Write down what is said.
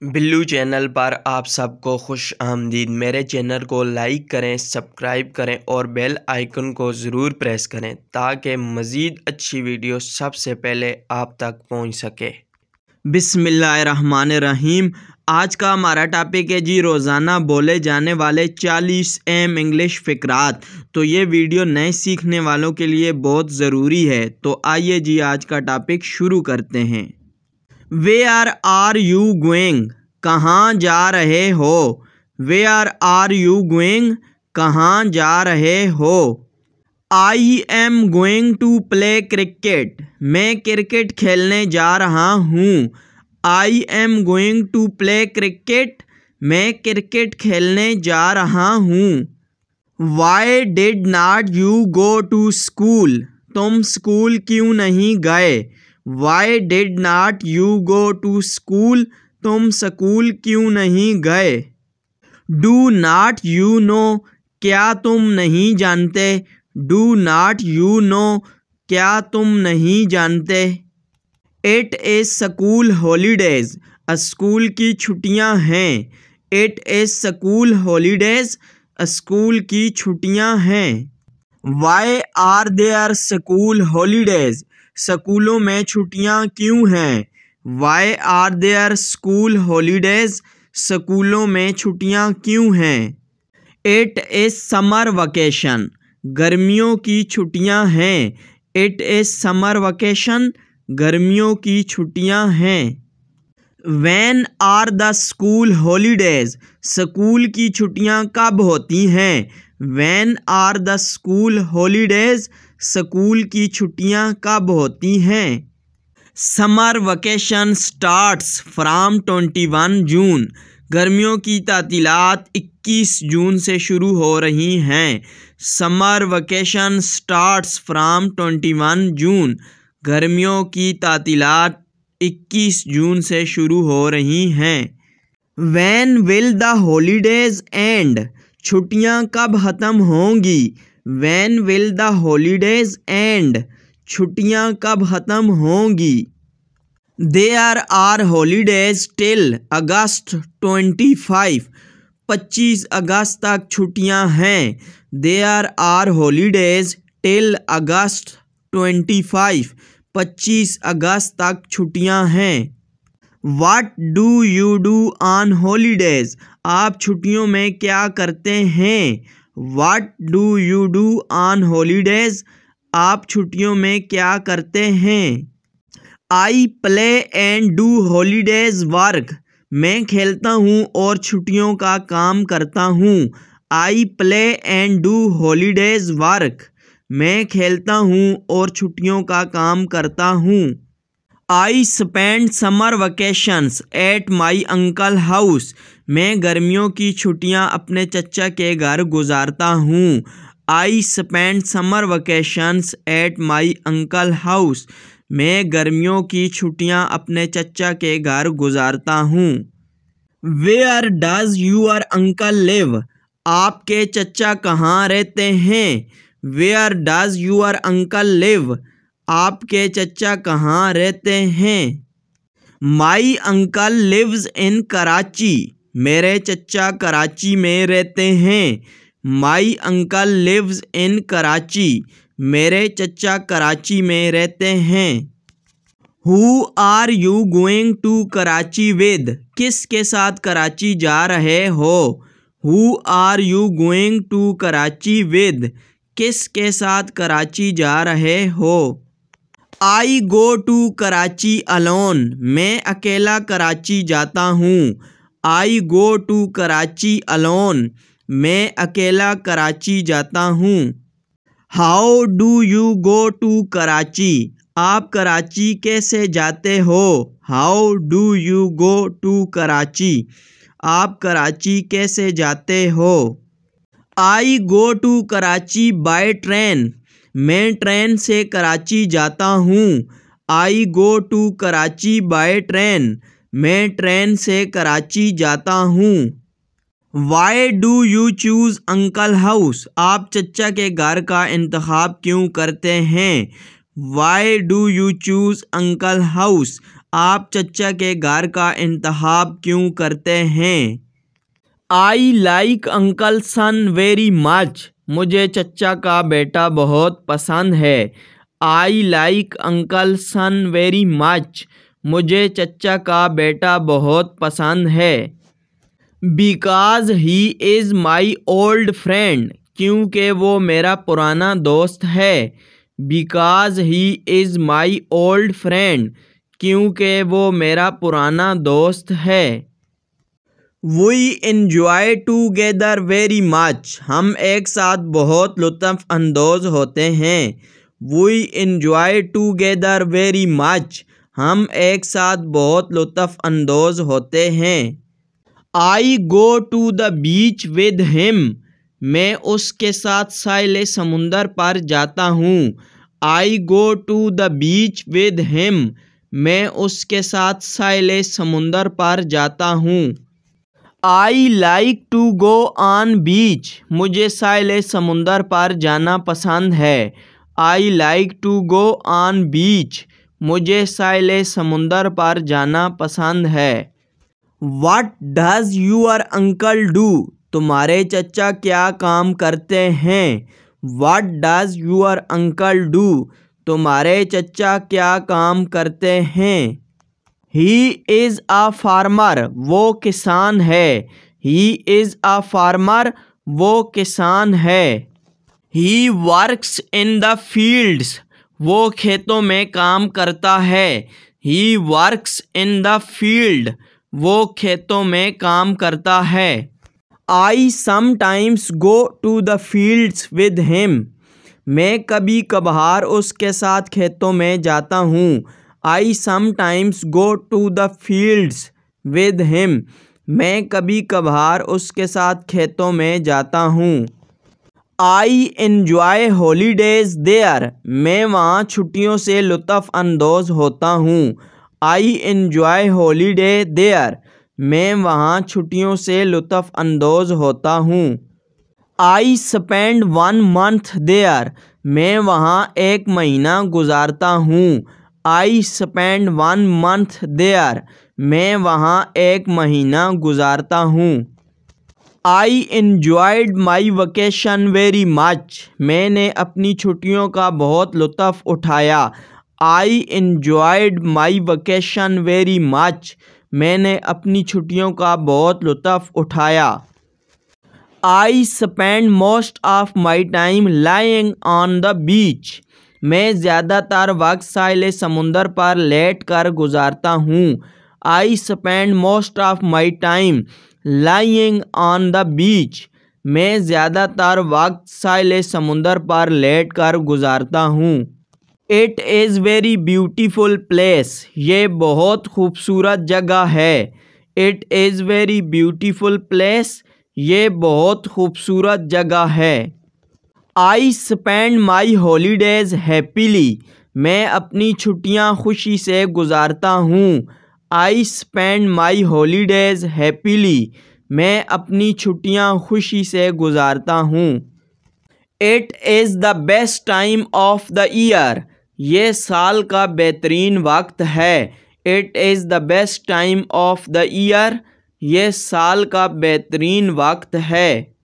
Billu channel पर आप सबको खुश आमदीद। मेरे चैनल को लाइक करें, सब्सक्राइब करें और बेल आइकन को ज़रूर प्रेस करें ताकि मज़ीद अच्छी वीडियो सबसे पहले आप तक पहुंच सके। बिस्मिल्लाहिर्रहमानिर्रहीम। आज का हमारा टॉपिक है जी रोज़ाना बोले जाने वाले 40 अहम इंग्लिश फ़िक्रात। तो ये वीडियो नए सीखने वालों के लिए बहुत ज़रूरी है। तो आइए जी आज का टॉपिक शुरू करते हैं। Where are you going? कहाँ जा रहे हो? Where are you going? कहाँ जा रहे हो? I am going to play cricket. मैं क्रिकेट खेलने जा रहा हूँ। I am going to play cricket. मैं क्रिकेट खेलने जा रहा हूँ। Why did not you go to school? तुम स्कूल क्यों नहीं गए? Why did not you go to school? तुम स्कूल क्यों नहीं गए? Do not you know? क्या तुम नहीं जानते? Do not you know? क्या तुम नहीं जानते? It is school holidays. School की छुट्टियां हैं। It is school holidays. School की छुट्टियां हैं। Why are there school holidays? स्कूलों में छुट्टियां क्यों हैं? Why are there school holidays? स्कूलों में छुट्टियां क्यों हैं? It is summer vacation. गर्मियों की छुट्टियां हैं। It is summer vacation. गर्मियों की छुट्टियां हैं। When are the school holidays? School की छुट्टियां कब होती हैं? When are the school holidays? School की छुट्टियां कब होती हैं? Summer vacation starts from 21 June. गर्मियों की तातीलात 21 जून से शुरू हो रही हैं। Summer vacation starts from 21 June. गर्मियों की तातीलात 21 जून से शुरू हो रही हैं। When will the holidays end? छुट्टियां कब ख़त्म होंगी? When will the holidays end? छुट्टियां कब ख़त्म होंगी? There are holidays till August 25। 25 अगस्त तक छुट्टियां हैं। There are holidays till August 25। 25 अगस्त तक छुट्टियां हैं। What do you do on holidays? आप छुट्टियों में क्या करते हैं? What do you do on holidays? आप छुट्टियों में क्या करते हैं? I play and do holidays work. मैं खेलता हूँ और छुट्टियों का काम करता हूँ। I play and do holidays work. मैं खेलता हूँ और छुट्टियों का काम करता हूँ। I spend summer vacations at my uncle house. मैं गर्मियों की छुट्टियां अपने चचा के घर गुजारता हूँ। I spend summer vacations at my uncle house. मैं गर्मियों की छुट्टियां अपने चचा के घर गुजारता हूँ। Where does your uncle live? आपके चचा कहाँ रहते हैं? Where does your uncle live? आपके चचा कहाँ रहते हैं? My uncle lives in Karachi. मेरे चचा कराची में रहते हैं। My uncle lives in Karachi. मेरे चचा कराची में रहते हैं। Who are you going to Karachi with? किसके साथ कराची जा रहे हो? Who are you going to Karachi with? किसके साथ कराची जा रहे हो? I go to Karachi alone. मैं अकेला कराची जाता हूँ। I go to Karachi alone. मैं अकेला कराची जाता हूँ। How do you go to Karachi? आप कराची कैसे जाते हो? How do you go to Karachi? आप कराची कैसे जाते हो? I go to Karachi by train. मैं ट्रेन से कराची जाता हूँ। I go to Karachi by train. मैं ट्रेन से कराची जाता हूँ। Why do you choose uncle house? आप चचा के घर का इंतखाब क्यों करते हैं? Why do you choose uncle house? आप चचा के घर का इंतखाब क्यों करते हैं? I like uncle son very much. मुझे चचा का बेटा बहुत पसंद है। I like uncle son very much. मुझे चचा का बेटा बहुत पसंद है। Because he is my old friend. क्योंकि वो मेरा पुराना दोस्त है। Because he is my old friend. क्योंकि वो मेरा पुराना दोस्त है। We enjoy together very much. हम एक साथ बहुत लुत्फ़ अंदोज़ होते हैं। We enjoy together very much. हम एक साथ बहुत लुत्फ़ अंदोज़ होते हैं। I go to the beach with him. मैं उसके साथ साहिल समुंदर पर जाता हूँ। I go to the beach with him. मैं उसके साथ साहिल समुंदर पर जाता हूँ। I like to go on beach. मुझे साहिल समुंदर पर जाना पसंद है। I like to go on beach. मुझे साहिल समुंदर पर जाना पसंद है। What does your uncle do? तुम्हारे चचा क्या काम करते हैं? What does your uncle do? तुम्हारे चचा क्या काम करते हैं? He is a farmer. वो किसान है। He is a farmer. वो किसान है। He works in the fields. वो खेतों में काम करता है। He works in the field. वो खेतों में काम करता है। I sometimes go to the fields with him. मैं कभी कभार उसके साथ खेतों में जाता हूँ। I sometimes go to the fields with him. मैं कभी कभार उसके साथ खेतों में जाता हूँ। I enjoy holidays there. मैं वहाँ छुट्टियों से लुत्फ़ अंदोज़ होता हूँ। I enjoy holiday there. मैं वहाँ छुट्टियों से लुत्फ़ अंदोज़ होता हूँ। I spend 1 month there. मैं वहाँ 1 महीना गुजारता हूँ। I spend 1 month there. मैं वहाँ 1 महीना गुजारता हूँ। I enjoyed my vacation very much. मैंने अपनी छुट्टियों का बहुत लुत्फ़ उठाया। I enjoyed my vacation very much. मैंने अपनी छुट्टियों का बहुत लुत्फ़ उठाया। I spend most of my time lying on the beach. मैं ज़्यादातर वक्त साहिल समुंदर पर लेट कर गुजारता हूँ। I spend most of my time lying on the beach. मैं ज़्यादातर वक्त साहिल समुंदर पर लेट कर गुजारता हूँ। It is very beautiful place. ये बहुत खूबसूरत जगह है। It is very beautiful place. ये बहुत खूबसूरत जगह है। I spend my holidays happily. मैं अपनी छुट्टियां खुशी से गुजारता हूँ। I spend my holidays happily. मैं अपनी छुट्टियां खुशी से गुजारता हूँ। It is the best time of the year. ये साल का बेहतरीन वक्त है। It is the best time of the year. ये साल का बेहतरीन वक्त है।